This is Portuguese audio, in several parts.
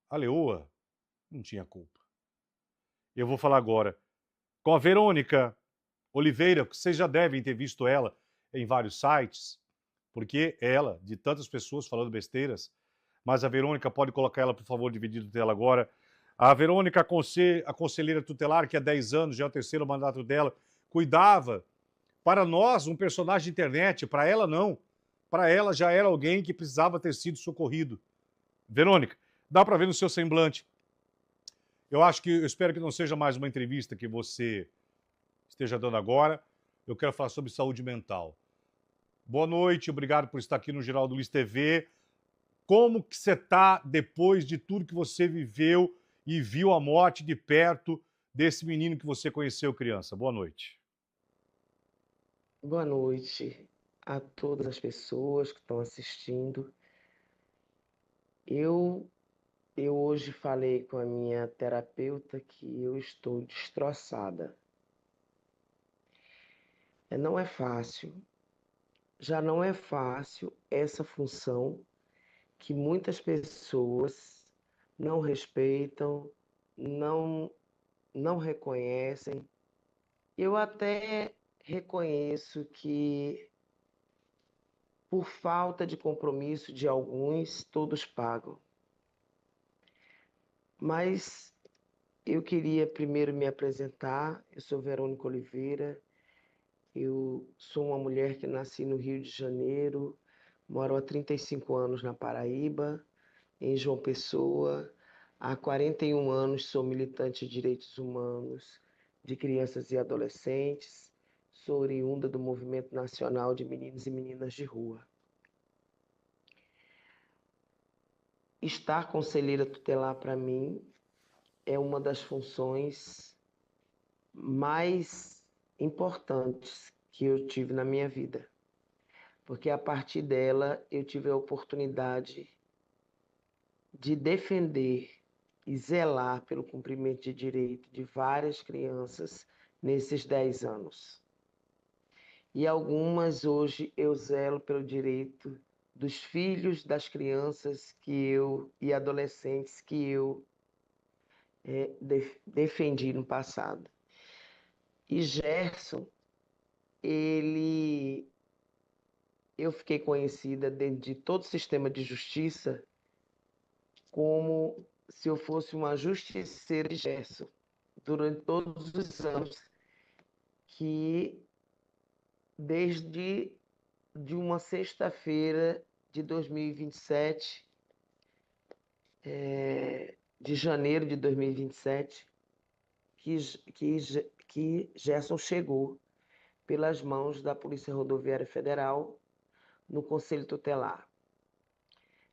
a Leoa não tinha culpa. Eu vou falar agora com a Verônica Oliveira, que vocês já devem ter visto ela em vários sites, porque ela, de tantas pessoas falando besteiras, mas a Verônica pode colocar ela, por favor, dividido tela agora. A Verônica, a conselheira tutelar, que há 10 anos, já é o terceiro mandato dela, cuidava, para nós, um personagem de internet, para ela não. Para ela já era alguém que precisava ter sido socorrido. Verônica, dá para ver no seu semblante. Eu espero que não seja mais uma entrevista que você esteja dando agora. Eu quero falar sobre saúde mental. Boa noite, obrigado por estar aqui no Geraldo Luiz TV. Como que você está depois de tudo que você viveu e viu a morte de perto desse menino que você conheceu criança? Boa noite. Boa noite a todas as pessoas que estão assistindo. Eu, eu hoje falei com a minha terapeuta que eu estou destroçada. Não é fácil, já não é fácil essa função que muitas pessoas não respeitam, não, não reconhecem. Eu até reconheço que, por falta de compromisso de alguns, todos pagam. Mas eu queria primeiro me apresentar. Eu sou Verônica Oliveira, eu sou uma mulher que nasci no Rio de Janeiro, moro há 35 anos na Paraíba, em João Pessoa. Há 41 anos sou militante de direitos humanos de crianças e adolescentes, sou oriunda do Movimento Nacional de Meninos e Meninas de Rua. Estar conselheira tutelar para mim é uma das funções mais importantes que eu tive na minha vida, porque a partir dela eu tive a oportunidade de defender e zelar pelo cumprimento de direito de várias crianças nesses 10 anos. E algumas hoje eu zelo pelo direito dos filhos das crianças e adolescentes que eu defendi no passado. E Gerson, ele eu fiquei conhecida dentro de todo o sistema de justiça como se eu fosse uma justiceira de Gerson, durante todos os anos que, desde de uma sexta-feira de 2027, de janeiro de 2027, que, que, que Gerson chegou pelas mãos da Polícia Rodoviária Federal no Conselho Tutelar.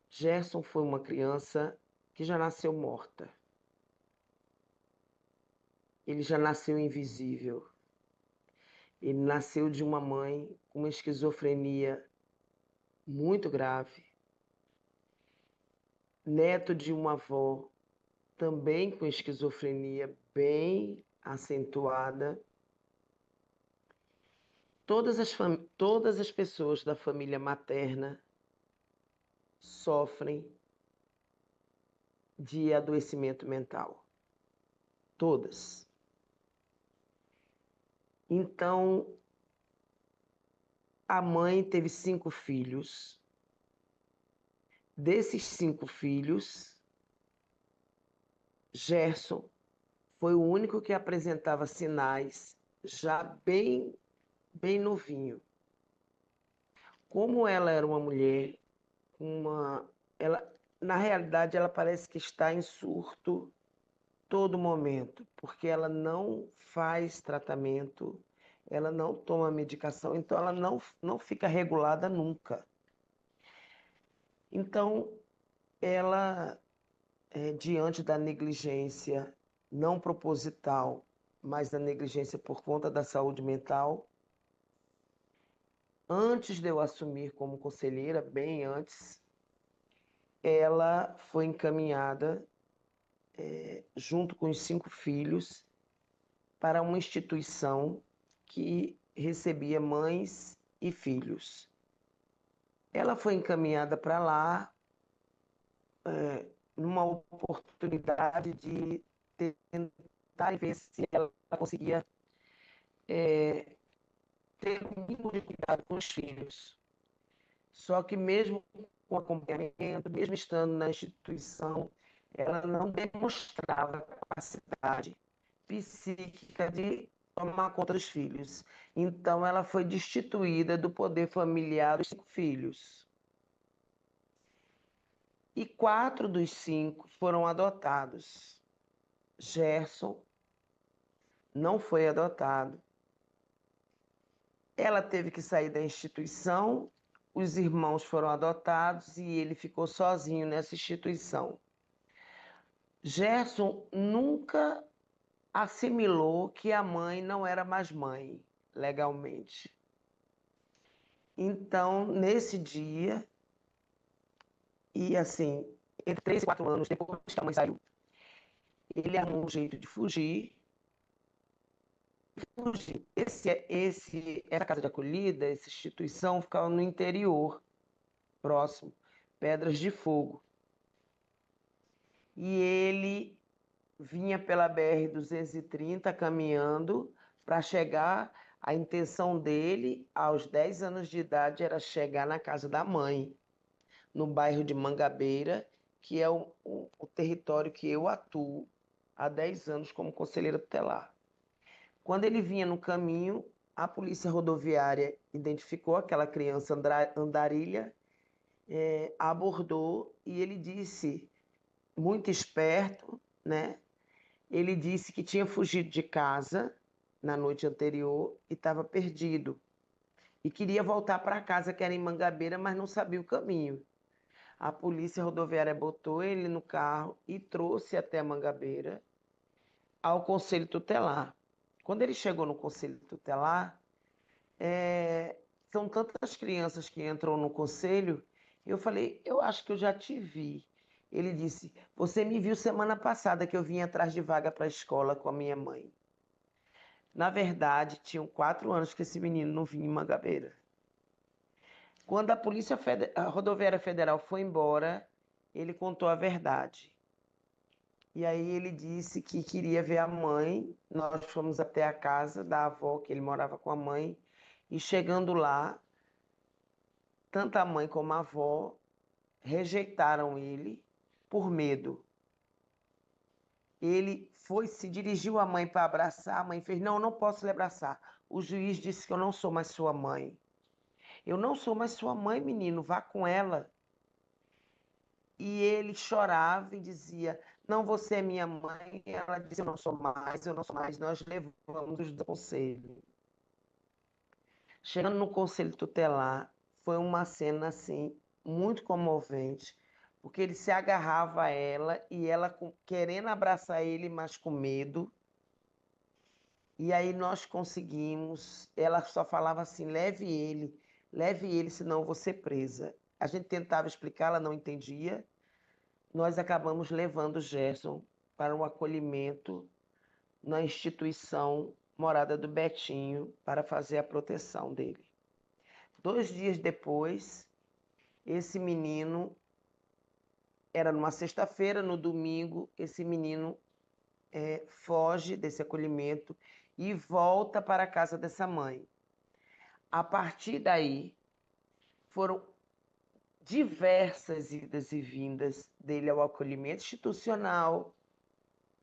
Gerson foi uma criança que já nasceu morta. Ele já nasceu invisível. Ele nasceu de uma mãe com uma esquizofrenia muito grave, neto de uma avó também com esquizofrenia bem acentuada. Todas as pessoas da família materna sofrem de adoecimento mental. Todas. Então, a mãe teve 5 filhos. Desses 5 filhos, Gerson foi o único que apresentava sinais já bem novinho. Como ela era uma mulher, ela, na realidade, ela parece que está em surto todo momento, porque ela não faz tratamento, ela não toma medicação, então ela não fica regulada nunca. Então, ela, diante da negligência não proposital, mas da negligência por conta da saúde mental, antes de eu assumir como conselheira, bem antes, ela foi encaminhada, junto com os 5 filhos, para uma instituição que recebia mães e filhos. Ela foi encaminhada para lá, numa oportunidade de tentar ver se ela conseguia ter um mínimo de cuidado com os filhos. Só que mesmo com acompanhamento, mesmo estando na instituição, ela não demonstrava capacidade psíquica de tomar conta dos filhos. Então, ela foi destituída do poder familiar dos 5 filhos. E 4 dos 5 foram adotados. Gerson não foi adotado. Ela teve que sair da instituição, os irmãos foram adotados e ele ficou sozinho nessa instituição. Gerson nunca assimilou que a mãe não era mais mãe, legalmente. Então, nesse dia, e assim, entre 3 e 4 anos depois que a mãe saiu, ele arrumou um jeito de fugir. Essa casa de acolhida, essa instituição, ficava no interior, próximo, Pedras de Fogo. E ele vinha pela BR-230 caminhando para chegar. A intenção dele, aos 10 anos de idade, era chegar na casa da mãe, no bairro de Mangabeira, que é o território que eu atuo há 10 anos como conselheira tutelar. Quando ele vinha no caminho, a polícia rodoviária identificou aquela criança andarilha, abordou e ele disse, muito esperto, né? Ele disse que tinha fugido de casa na noite anterior e estava perdido. E queria voltar para casa, que era em Mangabeira, mas não sabia o caminho. A polícia rodoviária botou ele no carro e trouxe até Mangabeira ao Conselho Tutelar. Quando ele chegou no Conselho Tutelar, são tantas crianças que entram no conselho, eu falei, eu acho que eu já te vi. Ele disse, você me viu semana passada que eu vim atrás de vaga para a escola com a minha mãe. Na verdade, tinham 4 anos que esse menino não vinha em Mangabeira. Quando a a Rodoviária Federal foi embora, ele contou a verdade. E aí ele disse que queria ver a mãe. Nós fomos até a casa da avó, que ele morava com a mãe, e chegando lá, tanto a mãe como a avó rejeitaram ele por medo. Ele se dirigiu à mãe para abraçar, a mãe fez, não, não posso lhe abraçar. O juiz disse que eu não sou mais sua mãe. Eu não sou mais sua mãe, menino, vá com ela. E ele chorava e dizia, não, você é minha mãe. E ela dizia, eu não sou mais, eu não sou mais. Nós levamos do conselho. Chegando no conselho tutelar, foi uma cena assim muito comovente, porque ele se agarrava a ela e ela querendo abraçar ele, mas com medo. E aí nós conseguimos, ela só falava assim, leve ele, senão eu vou ser presa. A gente tentava explicar, ela não entendia. Nós acabamos levando o Gerson para o acolhimento na instituição Morada do Betinho para fazer a proteção dele. 2 dias depois, esse menino, era numa sexta-feira, no domingo, esse menino foge desse acolhimento e volta para a casa dessa mãe. A partir daí, foram diversas idas e vindas dele ao acolhimento institucional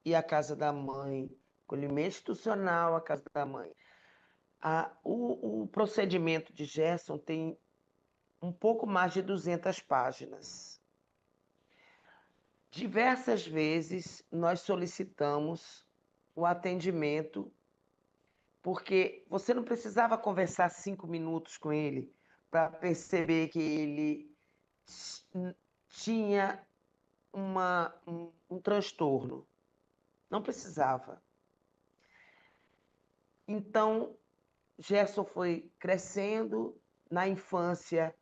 e à casa da mãe, acolhimento institucional à casa da mãe. O procedimento de Gerson tem um pouco mais de 200 páginas. Diversas vezes nós solicitamos o atendimento, porque você não precisava conversar 5 minutos com ele para perceber que ele tinha um transtorno. Não precisava. Então, Gerson foi crescendo. Na infância,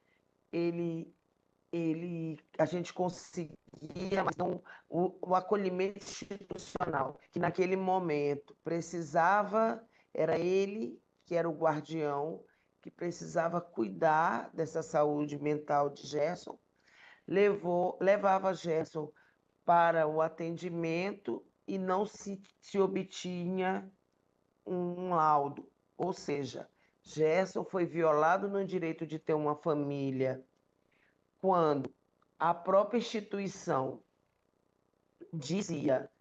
a gente conseguia, mas não, o acolhimento institucional, que naquele momento precisava, era ele que era o guardião, que precisava cuidar dessa saúde mental de Gerson, levava Gerson para o atendimento e não se obtinha um laudo. Ou seja, Gerson foi violado no direito de ter uma família quando a própria instituição dizia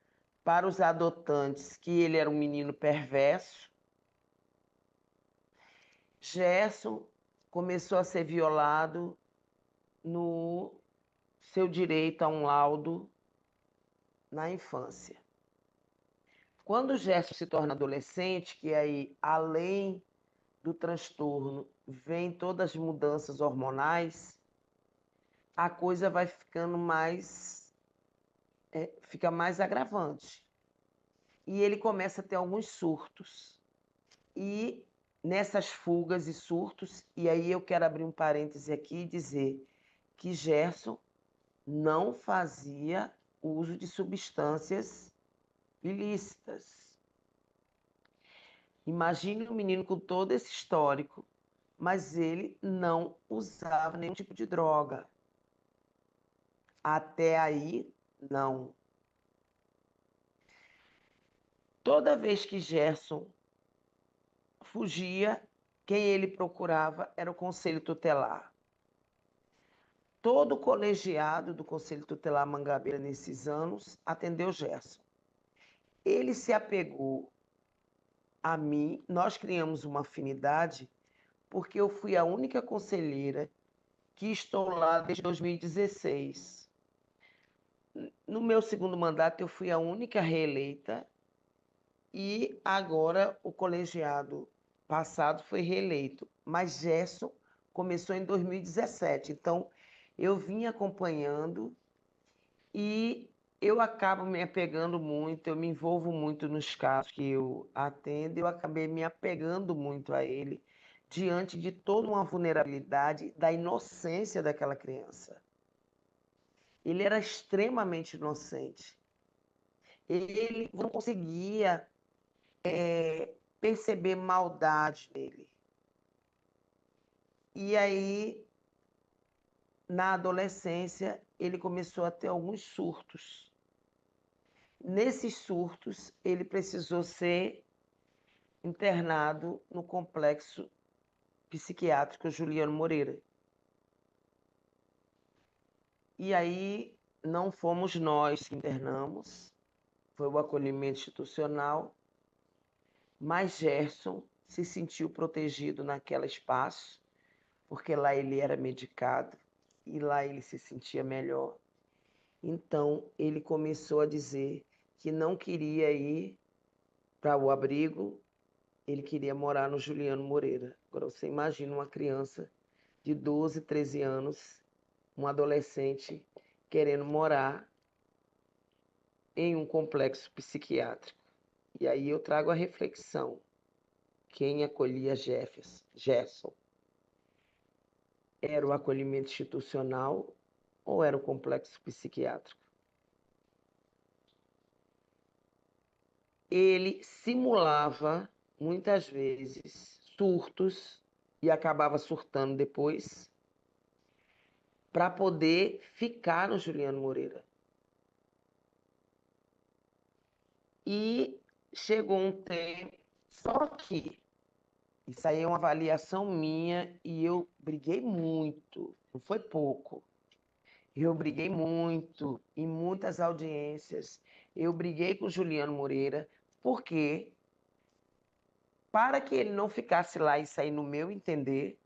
para os adotantes que ele era um menino perverso. Gerson começou a ser violado no seu direito a um laudo na infância. Quando Gerson se torna adolescente, que aí, além do transtorno, vem todas as mudanças hormonais, a coisa vai ficando fica mais agravante. E ele começa a ter alguns surtos. E nessas fugas e surtos, e aí eu quero abrir um parêntese aqui e dizer que Gerson não fazia uso de substâncias ilícitas. Imagine um menino com todo esse histórico, mas ele não usava nenhum tipo de droga. Até aí, não. Toda vez que Gerson fugia, quem ele procurava era o Conselho Tutelar. Todo o colegiado do Conselho Tutelar Mangabeira nesses anos atendeu Gerson. Ele se apegou a mim, nós criamos uma afinidade, porque eu fui a única conselheira que estou lá desde 2016. No meu segundo mandato, eu fui a única reeleita e agora o colegiado passado foi reeleito. Mas Gerson começou em 2017, então eu vim acompanhando e eu acabo me apegando muito, eu me envolvo muito nos casos que eu atendo, eu acabei me apegando muito a ele, diante de toda uma vulnerabilidade da inocência daquela criança. Ele era extremamente inocente. Ele não conseguia perceber maldade nele. E aí, na adolescência, ele começou a ter alguns surtos. Nesses surtos, ele precisou ser internado no complexo psiquiátrico Juliano Moreira. E aí não fomos nós que internamos, foi o acolhimento institucional, mas Gerson se sentiu protegido naquele espaço, porque lá ele era medicado e lá ele se sentia melhor. Então ele começou a dizer que não queria ir para o abrigo, ele queria morar no Juliano Moreira. Agora você imagina uma criança de 12, 13 anos, um adolescente querendo morar em um complexo psiquiátrico. E aí eu trago a reflexão. Quem acolhia Gerson? Era o acolhimento institucional ou era o complexo psiquiátrico? Ele simulava, muitas vezes, surtos e acabava surtando depois para poder ficar no Juliano Moreira. E chegou um tempo, só que isso aí é uma avaliação minha e eu briguei muito, não foi pouco. Eu briguei muito, em muitas audiências. Eu briguei com o Juliano Moreira, porque, para que ele não ficasse lá, isso aí no meu entender,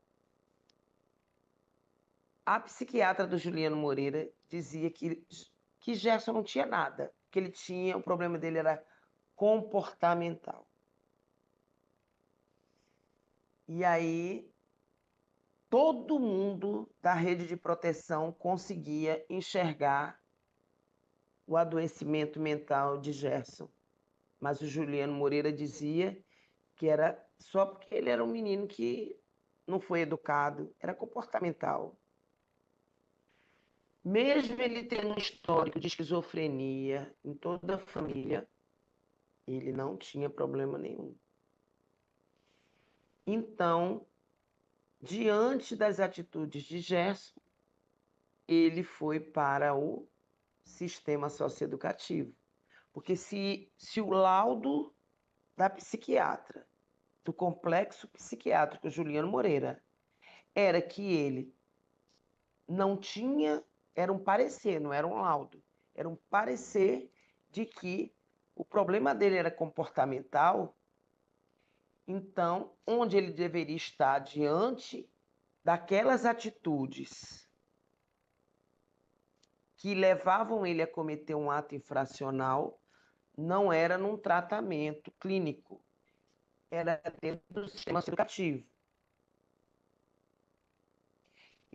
a psiquiatra do Juliano Moreira dizia que Gerson não tinha nada, que ele tinha, o problema dele era comportamental. E aí, todo mundo da rede de proteção conseguia enxergar o adoecimento mental de Gerson. Mas o Juliano Moreira dizia que era só porque ele era um menino que não foi educado, era comportamental. Mesmo ele tendo um histórico de esquizofrenia em toda a família, ele não tinha problema nenhum. Então, diante das atitudes de Gerson, ele foi para o sistema socioeducativo. Porque se o laudo da psiquiatra, do complexo psiquiátrico Juliano Moreira, era que ele não tinha, era um parecer, não era um laudo, era um parecer de que o problema dele era comportamental, então, onde ele deveria estar diante daquelas atitudes que levavam ele a cometer um ato infracional, não era num tratamento clínico, era dentro do sistema educativo.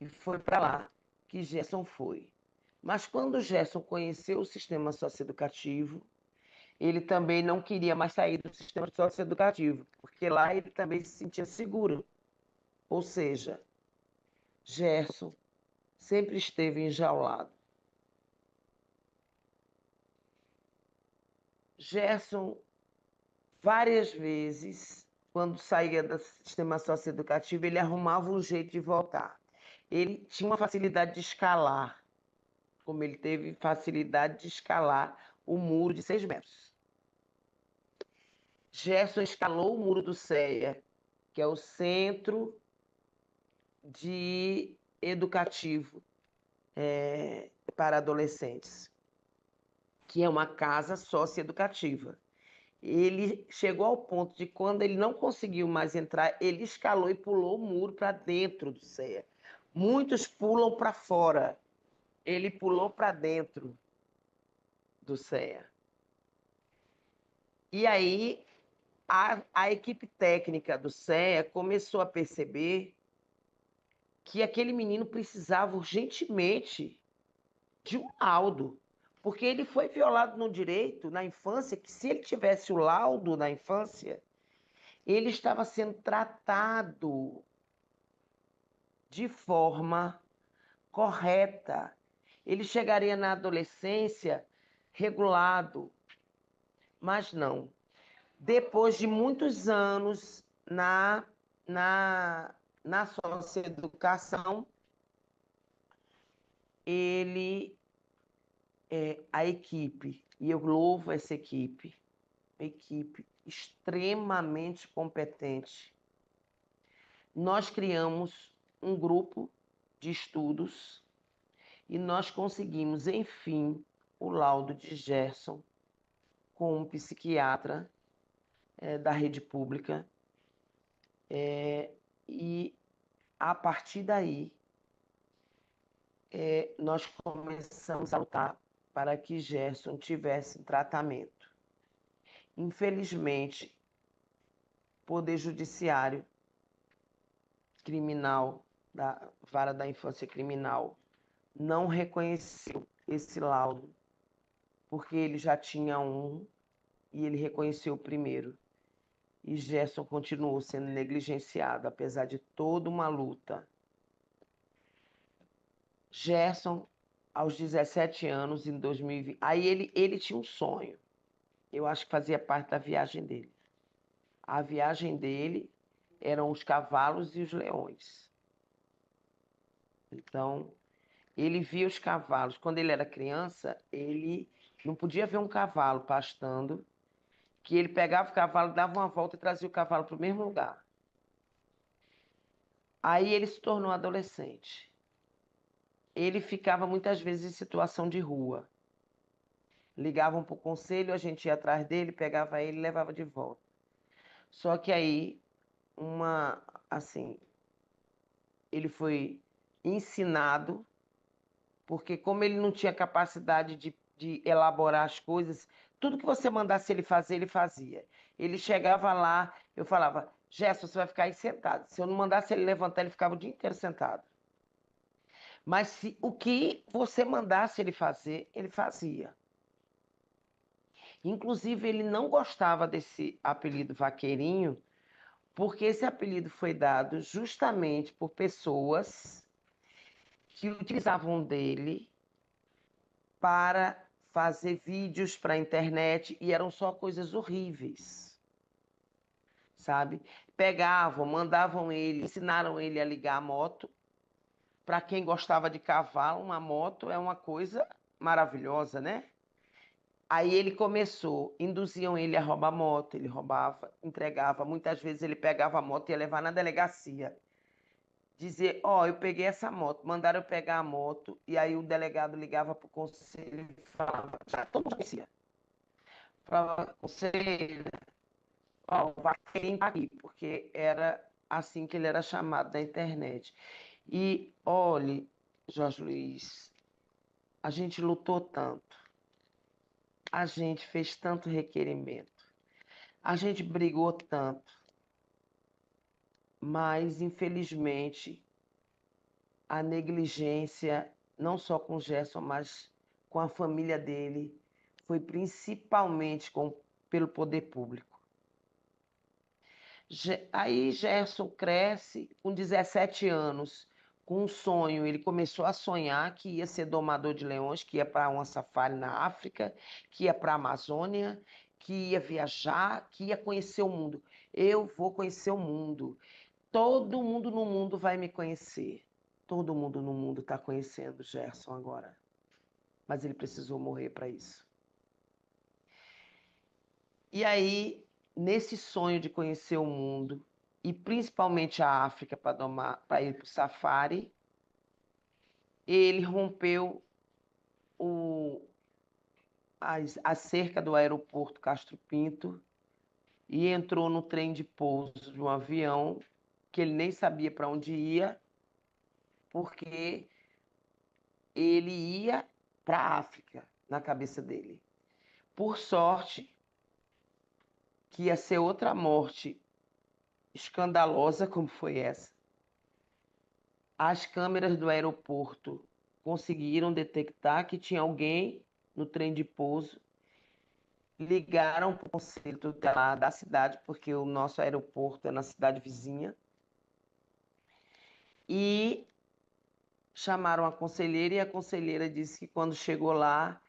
E foi para lá que Gerson foi. Mas quando Gerson conheceu o sistema socioeducativo, ele também não queria mais sair do sistema socioeducativo, porque lá ele também se sentia seguro. Ou seja, Gerson sempre esteve enjaulado. Gerson, várias vezes, quando saía do sistema socioeducativo, ele arrumava um jeito de voltar. Ele tinha uma facilidade de escalar, como ele teve facilidade de escalar o muro de 6 metros. Gerson escalou o muro do CEA, que é o Centro de Educativo para Adolescentes, que é uma casa socioeducativa. Ele chegou ao ponto de, quando ele não conseguiu mais entrar, ele escalou e pulou o muro para dentro do CEA. Muitos pulam para fora. Ele pulou para dentro do CEA. E aí, a equipe técnica do CEA começou a perceber que aquele menino precisava urgentemente de um laudo, porque ele foi violado no direito na infância, que se ele tivesse o laudo na infância, ele estava sendo tratado de forma correta. Ele chegaria na adolescência regulado, mas não. Depois de muitos anos na socioeducação, a equipe, e eu louvo essa equipe extremamente competente, nós criamos um grupo de estudos e nós conseguimos, enfim, o laudo de Gerson com um psiquiatra da rede pública, e a partir daí nós começamos a lutar para que Gerson tivesse tratamento. Infelizmente, o Poder Judiciário Criminal, da Vara da Infância Criminal, não reconheceu esse laudo, porque ele já tinha um e ele reconheceu o primeiro. E Gerson continuou sendo negligenciado, apesar de toda uma luta. Gerson, aos 17 anos, em 2020... Aí ele tinha um sonho. Eu acho que fazia parte da viagem dele. A viagem dele eram os cavalos e os leões. Então, ele via os cavalos. Quando ele era criança, ele não podia ver um cavalo pastando, que ele pegava o cavalo, dava uma volta e trazia o cavalo para o mesmo lugar. Aí ele se tornou adolescente. Ele ficava muitas vezes em situação de rua. Ligavam para o conselho, a gente ia atrás dele, pegava ele e levava de volta. Só que aí, ele foi ensinado, porque como ele não tinha capacidade de elaborar as coisas, tudo que você mandasse ele fazer, ele fazia. Ele chegava lá, eu falava, Gerson, você vai ficar aí sentado. Se eu não mandasse ele levantar, ele ficava o dia inteiro sentado. Mas o que você mandasse ele fazer, ele fazia. Inclusive, ele não gostava desse apelido Vaqueirinho, porque esse apelido foi dado justamente por pessoas que utilizavam dele para fazer vídeos para a internet, e eram só coisas horríveis, sabe? Pegavam, mandavam ele, ensinaram ele a ligar a moto. Para quem gostava de cavalo, uma moto é uma coisa maravilhosa, né? Aí ele começou, induziam ele a roubar moto, ele roubava, entregava. Muitas vezes ele pegava a moto e ia levar na delegacia. Dizer, ó, eu peguei essa moto, mandaram eu pegar a moto, e aí o delegado ligava para o conselho e falava, já todo mundo conhecia. Falava, conselheiro, ó, vai quem tá aqui, porque era assim que ele era chamado na internet. E olhe, Jorge Luiz, a gente lutou tanto, a gente fez tanto requerimento, a gente brigou tanto, mas infelizmente a negligência, não só com o Gerson, mas com a família dele, foi principalmente pelo poder público. Aí Gerson cresce com 17 anos, com um sonho. Ele começou a sonhar que ia ser domador de leões, que ia para uma safari na África, que ia para a Amazônia, que ia viajar, que ia conhecer o mundo. Eu vou conhecer o mundo. Todo mundo no mundo vai me conhecer. Todo mundo no mundo está conhecendo Gerson agora. Mas ele precisou morrer para isso. E aí, nesse sonho de conhecer o mundo, e principalmente a África para ir para o safari, ele rompeu a cerca do aeroporto Castro Pinto e entrou no trem de pouso de um avião que ele nem sabia para onde ia, porque ele ia para a África na cabeça dele. Por sorte, que ia ser outra morte escandalosa como foi essa. As câmeras do aeroporto conseguiram detectar que tinha alguém no trem de pouso, ligaram para o conselho tutelar da cidade, porque o nosso aeroporto é na cidade vizinha, e chamaram a conselheira, e a conselheira disse que quando chegou lá,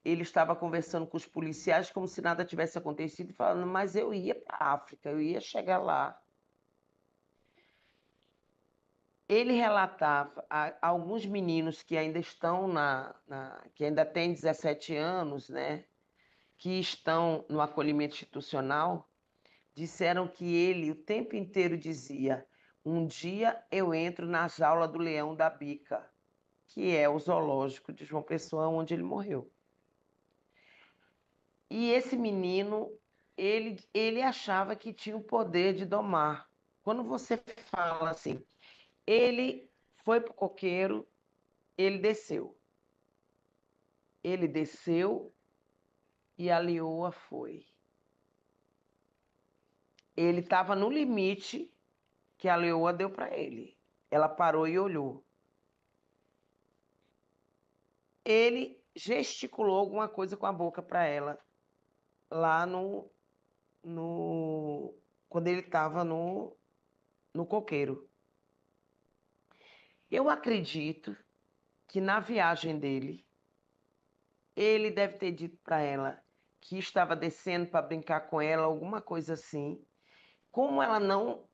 ele estava conversando com os policiais como se nada tivesse acontecido, falando, mas eu ia para a África, eu ia chegar lá. Ele relatava a alguns meninos que ainda estão que ainda têm 17 anos, né, que estão no acolhimento institucional, disseram que ele o tempo inteiro dizia: um dia eu entro na jaula do leão da Bica, que é o zoológico de João Pessoa, onde ele morreu. E esse menino, ele achava que tinha o poder de domar. Quando você fala assim, ele foi para o coqueiro, ele desceu. Ele desceu e a leoa foi. Ele estava no limite que a leoa deu para ele. Ela parou e olhou. Ele gesticulou alguma coisa com a boca para ela, lá quando ele estava no coqueiro. Eu acredito que na viagem dele, ele deve ter dito para ela que estava descendo para brincar com ela, alguma coisa assim. Como ela não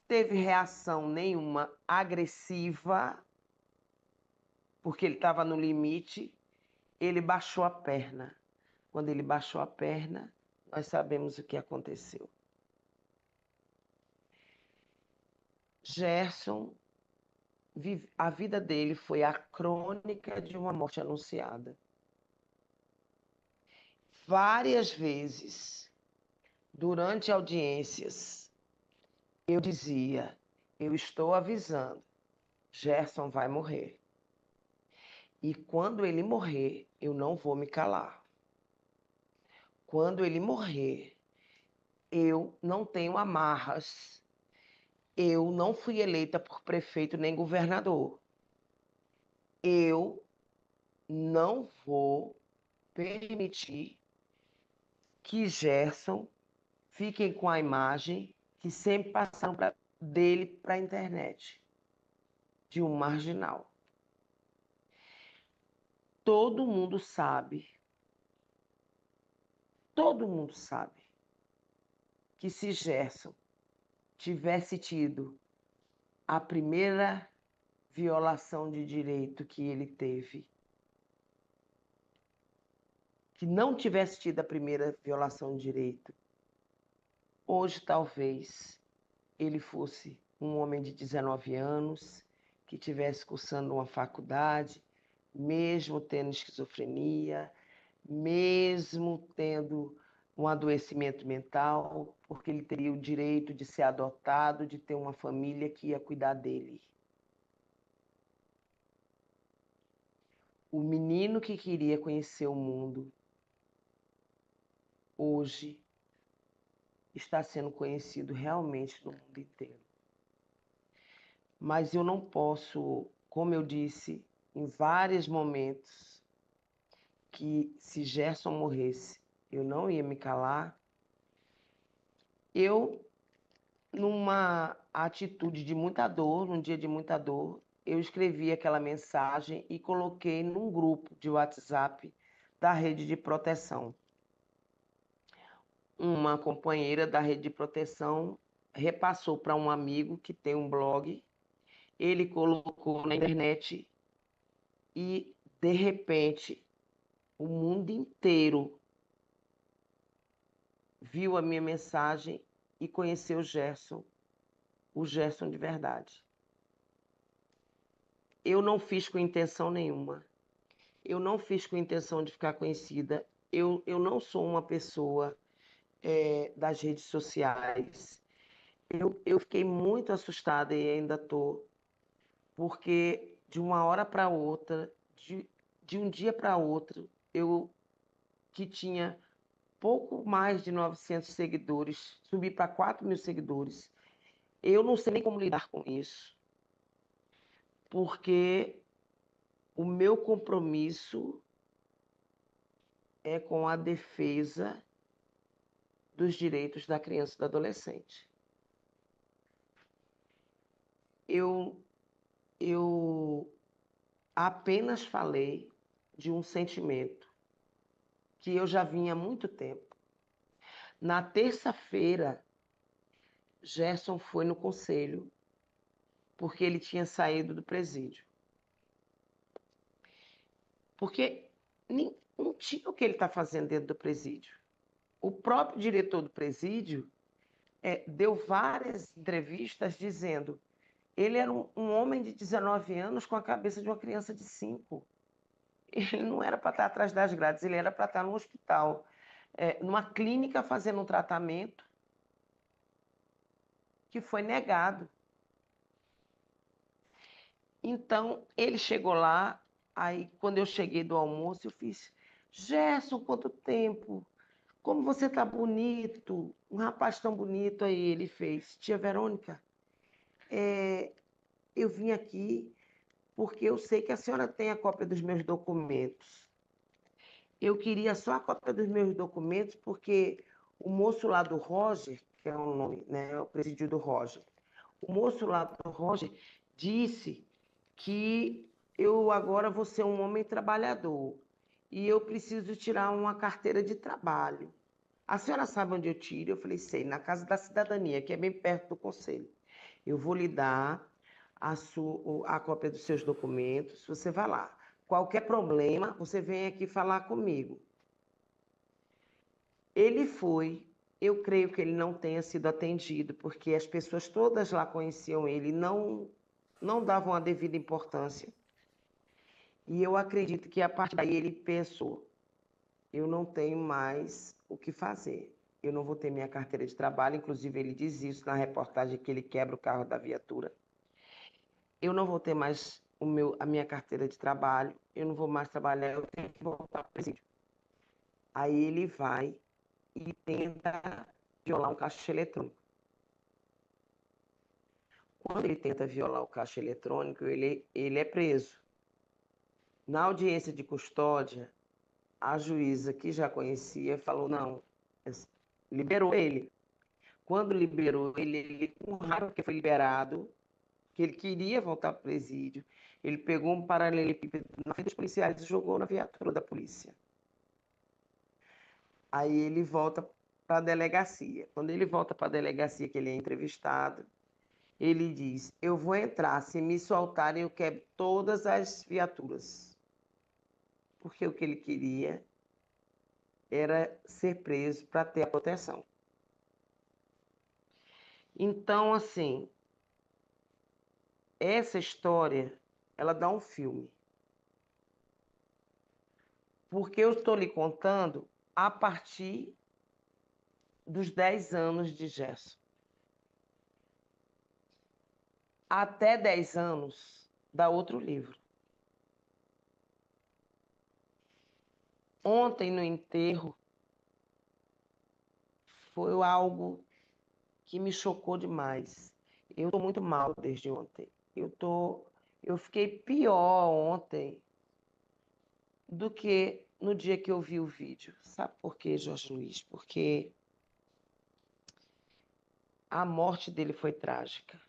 teve reação nenhuma agressiva, porque ele estava no limite, ele baixou a perna. Quando ele baixou a perna, nós sabemos o que aconteceu. Gerson, a vida dele foi a crônica de uma morte anunciada. Várias vezes, durante audiências, eu dizia, eu estou avisando, Gerson vai morrer. E quando ele morrer, eu não vou me calar. Quando ele morrer, eu não tenho amarras. Eu não fui eleita por prefeito nem governador. Eu não vou permitir que Gerson fique com a imagem que sempre passaram dele para a internet, de um marginal. Todo mundo sabe que se Gerson tivesse tido a primeira violação de direito que ele teve, que não tivesse tido a primeira violação de direito, hoje talvez ele fosse um homem de 19 anos, que estivesse cursando uma faculdade, mesmo tendo esquizofrenia, mesmo tendo um adoecimento mental, porque ele teria o direito de ser adotado, de ter uma família que ia cuidar dele. O menino que queria conhecer o mundo, hoje está sendo conhecido realmente no mundo inteiro. Mas eu não posso, como eu disse em vários momentos, que se Gerson morresse, eu não ia me calar. Eu, numa atitude de muita dor, num dia de muita dor, eu escrevi aquela mensagem e coloquei num grupo de WhatsApp da rede de proteção. Uma companheira da rede de proteção repassou para um amigo que tem um blog, ele colocou na internet e, de repente, o mundo inteiro viu a minha mensagem e conheceu o Gerson de verdade. Eu não fiz com intenção nenhuma. Eu não fiz com intenção de ficar conhecida. Eu não sou uma pessoa das redes sociais. Eu fiquei muito assustada e ainda estou, porque de uma hora para outra, de um dia para outro, eu que tinha pouco mais de 900 seguidores, subi para 4.000 seguidores. Eu não sei nem como lidar com isso, porque o meu compromisso é com a defesa dos direitos da criança e do adolescente. Eu apenas falei de um sentimento que eu já vinha há muito tempo. Na terça-feira, Gerson foi no conselho, porque ele tinha saído do presídio. Porque não tinha o que ele está fazendo dentro do presídio. O próprio diretor do presídio deu várias entrevistas dizendo ele era um homem de 19 anos com a cabeça de uma criança de 5. Ele não era para estar atrás das grades, ele era para estar no hospital, numa clínica fazendo um tratamento que foi negado. Então, ele chegou lá, aí quando eu cheguei do almoço, eu fiz, Gerson, quanto tempo? Como você está bonito, um rapaz tão bonito. Aí ele fez, tia Verônica, eu vim aqui porque eu sei que a senhora tem a cópia dos meus documentos. Eu queria só a cópia dos meus documentos porque o moço lá do Roger, que é o nome, né, o presídio do Roger, o moço lá do Roger disse que eu agora vou ser um homem trabalhador e eu preciso tirar uma carteira de trabalho. A senhora sabe onde eu tiro? Eu falei, sei, na Casa da Cidadania, que é bem perto do conselho. Eu vou lhe dar a cópia dos seus documentos, você vai lá. Qualquer problema, você vem aqui falar comigo. Ele foi, eu creio que ele não tenha sido atendido, porque as pessoas todas lá conheciam ele, não davam a devida importância. E eu acredito que a partir daí ele pensou, eu não tenho mais o que fazer. Eu não vou ter minha carteira de trabalho, inclusive ele diz isso na reportagem que ele quebra o carro da viatura. Eu não vou ter mais a minha carteira de trabalho, eu não vou mais trabalhar, eu tenho que voltar para o presídio. Aí ele vai e tenta violar um caixa eletrônico. Quando ele tenta violar o caixa eletrônico, ele é preso. Na audiência de custódia, a juíza, que já conhecia, falou, não, liberou ele. Quando liberou ele com raiva que foi liberado, que ele queria voltar para o presídio, ele pegou um paralelepípedo na frente dos policiais e jogou na viatura da polícia. Aí ele volta para a delegacia. Quando ele volta para a delegacia, que ele é entrevistado, ele diz, eu vou entrar, se me soltarem eu quebro todas as viaturas. Porque o que ele queria era ser preso para ter a proteção. Então, assim, essa história, ela dá um filme. Porque eu estou lhe contando a partir dos 10 anos de Gerson. Até 10 anos dá outro livro. Ontem, no enterro, foi algo que me chocou demais. Eu estou muito mal desde ontem. Eu fiquei pior ontem do que no dia que eu vi o vídeo. Sabe por quê, Jorge Luiz? Porque a morte dele foi trágica.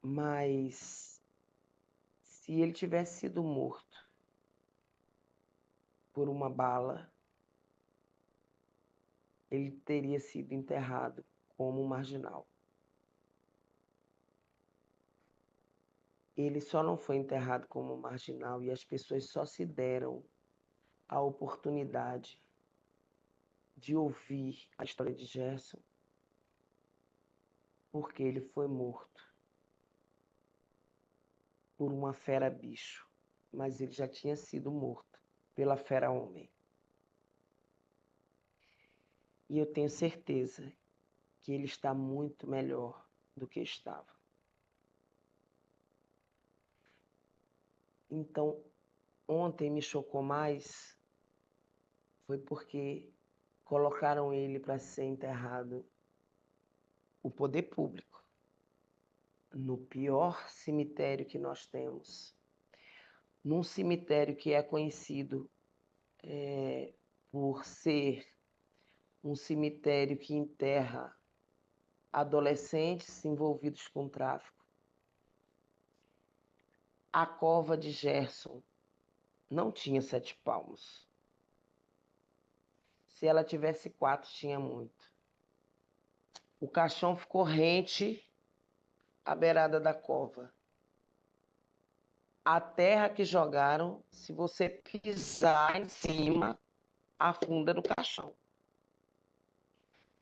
Mas se ele tivesse sido morto por uma bala, ele teria sido enterrado como um marginal. Ele só não foi enterrado como um marginal e as pessoas só se deram a oportunidade de ouvir a história de Gerson porque ele foi morto por uma fera bicho, mas ele já tinha sido morto pela fera homem. E eu tenho certeza que ele está muito melhor do que estava. Então, ontem me chocou mais foi porque colocaram ele para ser enterrado o poder público no pior cemitério que nós temos, num cemitério que é conhecido por ser um cemitério que enterra adolescentes envolvidos com tráfico. A cova de Gerson não tinha 7 palmos. Se ela tivesse 4, tinha muito. O caixão ficou rente à beirada da cova. A terra que jogaram, se você pisar em cima, afunda no caixão.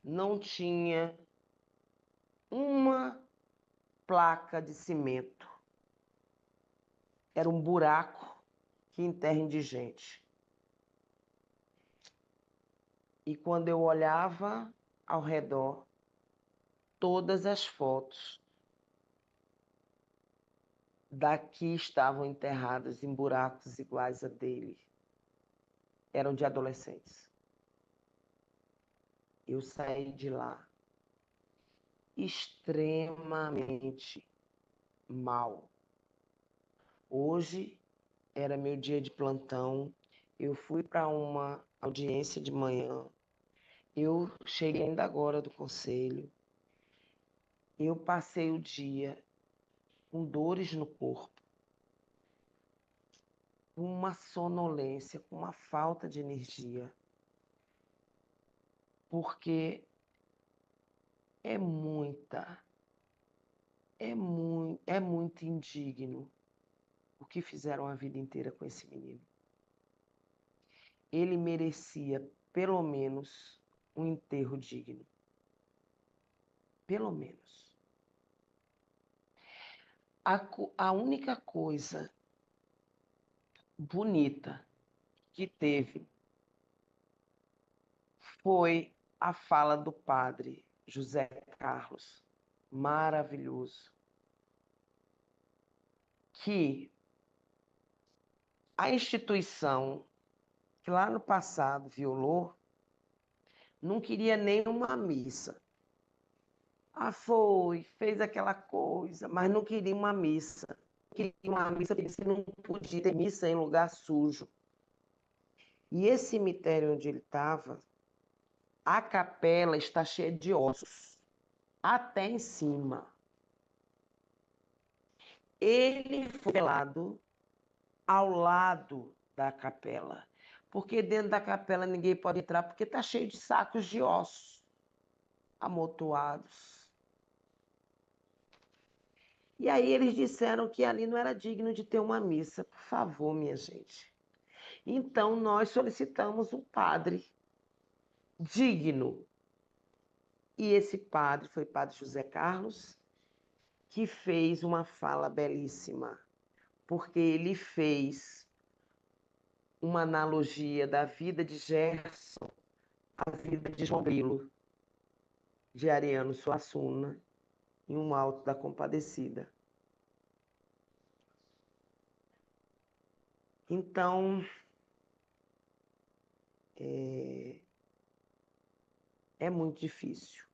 Não tinha uma placa de cimento. Era um buraco que enterra indigente. E quando eu olhava ao redor, todas as fotos daqui estavam enterradas em buracos iguais a dele. Eram de adolescentes. Eu saí de lá extremamente mal. Hoje era meu dia de plantão. Eu fui para uma audiência de manhã. Eu cheguei ainda agora do conselho. Eu passei o dia com dores no corpo, com uma sonolência, com uma falta de energia, porque é muito indigno o que fizeram a vida inteira com esse menino. Ele merecia, pelo menos, um enterro digno. Pelo menos. A única coisa bonita que teve foi a fala do padre José Carlos, maravilhoso, que a instituição que lá no passado violou não queria nem uma missa. Fez aquela coisa, mas não queria uma missa. Queria uma missa, porque disse que não podia ter missa em lugar sujo. E esse cemitério onde ele estava, a capela está cheia de ossos, até em cima. Ele foi velado ao lado da capela, porque dentro da capela ninguém pode entrar, porque está cheio de sacos de ossos amontoados. E aí eles disseram que ali não era digno de ter uma missa. Por favor, minha gente. Então, nós solicitamos um padre digno. E esse padre foi Padre José Carlos, que fez uma fala belíssima, porque ele fez uma analogia da vida de Gerson à vida de João Grilo, de Ariano Suassuna, em um Alto da Compadecida. Então, é muito difícil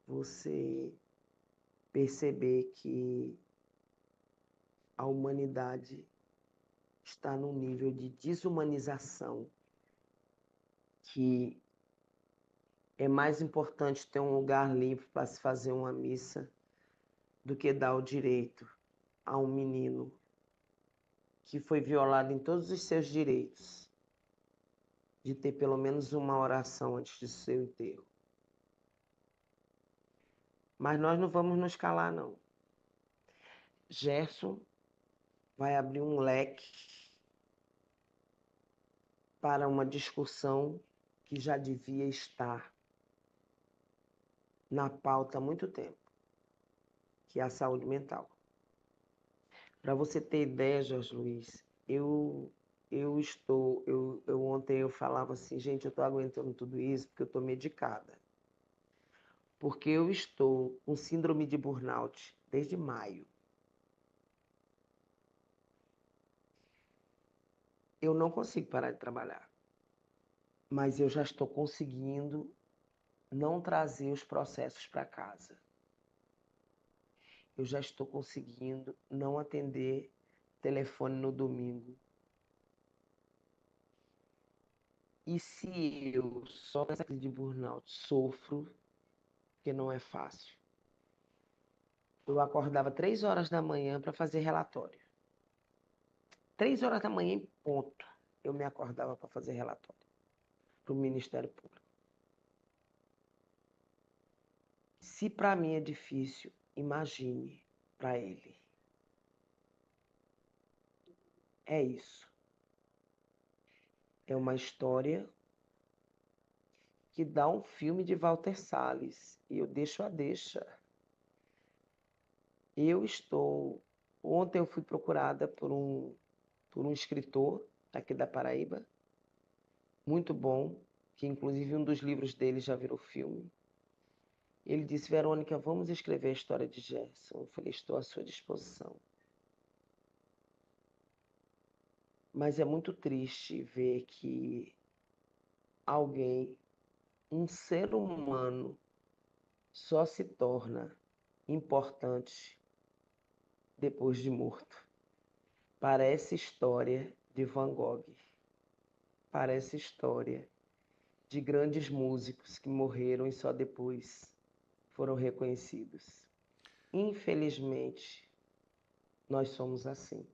você perceber que a humanidade está num nível de desumanização que é mais importante ter um lugar limpo para se fazer uma missa do que dar o direito a um menino que foi violado em todos os seus direitos de ter pelo menos uma oração antes de seu enterro. Mas nós não vamos nos calar, não. Gerson vai abrir um leque para uma discussão que já devia estar na pauta há muito tempo, que é a saúde mental. Para você ter ideia, Jorge Luiz, ontem eu falava assim, gente, eu estou aguentando tudo isso porque eu estou medicada. Porque eu estou com síndrome de burnout desde maio. Eu não consigo parar de trabalhar, mas eu já estou conseguindo não trazer os processos para casa. Eu já estou conseguindo não atender telefone no domingo. E se eu, só nessa crise de burnout, sofro, porque não é fácil. Eu acordava 3 horas da manhã para fazer relatório. 3 horas da manhã em ponto, eu me acordava para fazer relatório para o Ministério Público. Se para mim é difícil, imagine para ele. É isso. É uma história que dá um filme de Walter Salles. E eu deixo a deixa. Ontem eu fui procurada por um escritor aqui da Paraíba, muito bom, que inclusive um dos livros dele já virou filme. Ele disse, Verônica, vamos escrever a história de Gerson. Eu falei, estou à sua disposição. Mas é muito triste ver que alguém, um ser humano, só se torna importante depois de morto. Parece história de Van Gogh. Parece história de grandes músicos que morreram e só depois foram reconhecidos. Infelizmente, nós somos assim.